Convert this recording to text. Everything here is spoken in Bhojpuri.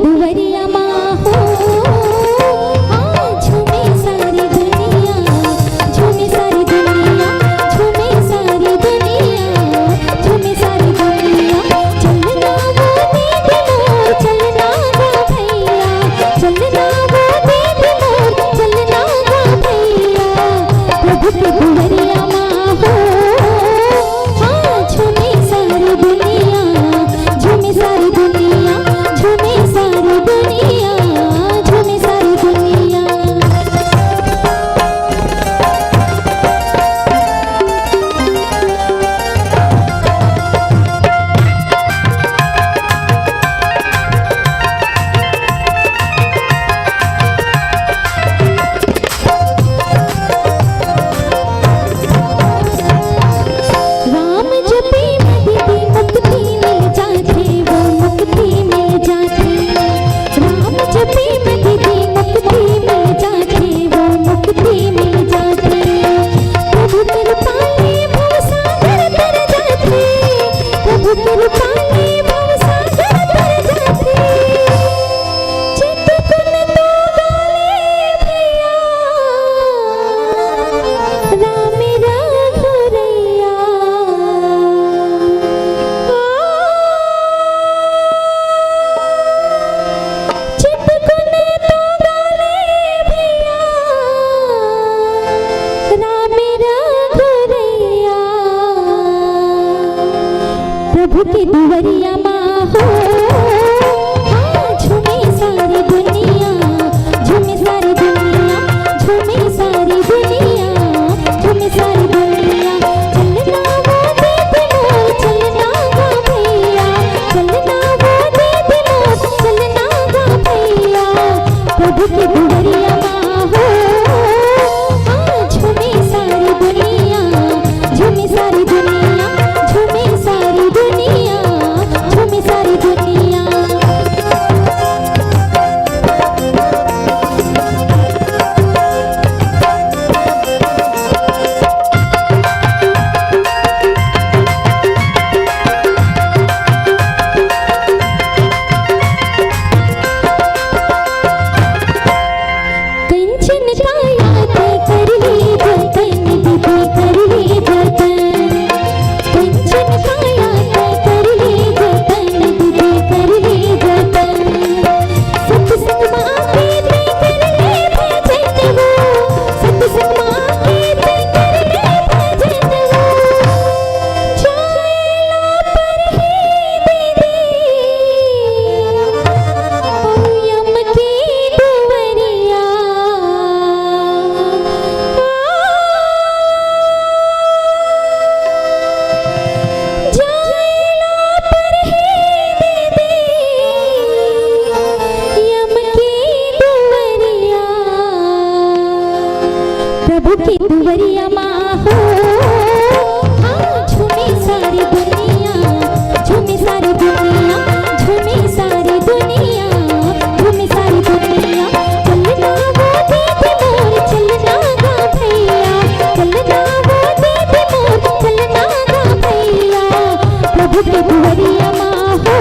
दुवरिया माँ हो, झूमे सारी दुनिया, झूमे सारी दुनिया, झूमे सारी दुनिया, झूमे सारी दुनिया। चलना वो दीदी मोर, चलना वो भैया, चलना वो दीदी मोर, चलना वो भैया। प्रभु की दुवरिया माँ हो, झूमे सारी दुनिया, झूमे सारी दुनिया, झूमे सारी दुनिया, झूमे सारी दुनिया। राम जपे दीदी मुक्ति मिल जाती, वो मुक्ति मिल जाती। राम जपे दीदी मुक्ति मिल जाती, वो मुक्ति मिल जाती। प्रभु कृपा ले भव सागर तर जाती, प्रभु कृपा ले भव सागर तर जाती। चित कुन तो गाले भैया, राम रघुरैया। चित कुन तो गाले भैया, राम रघुरैया। प्रभु की दुवरिया माँ हो, झूमे सारी दुनिया, झूमे सारी दुनिया, झूमे सारी दुनिया, झूमे सारी दुनिया। चलना वो दीदी मोर, चलना वो भैया, चलना वो दीदी मोर, चलना वो भैया। प्रभु की दुवरिया माँ हो, झूमे सारी दुनिया, झूमे सारी दुनिया, झूमे सारी दुनिया, झूमे सारी दुनिया। कंचन काया कर ली जतन, दीदी कर ली जतन। कंचन काया कर ली जतन, दीदी कर ली जतन। सत्संग माँ के ते कर ले भजन वो, सत्संग माँ के ते कर ले भजन वो। जायला पर ही दीदी यम की दुवरिया। जायला पर ही दीदी यम की दुवरिया। प्रभु की दुवरिया माँ हो, झूमे सारी दुनिया, झूमे सारी दुनिया, झूमे सारी दुनिया, झूमे सारी दुनिया। चलना वो दीदी मोर, चलना वो भैया, चलना वो दीदी मोर, चलना वो भैया। प्रभु की दुवरिया माँ हो,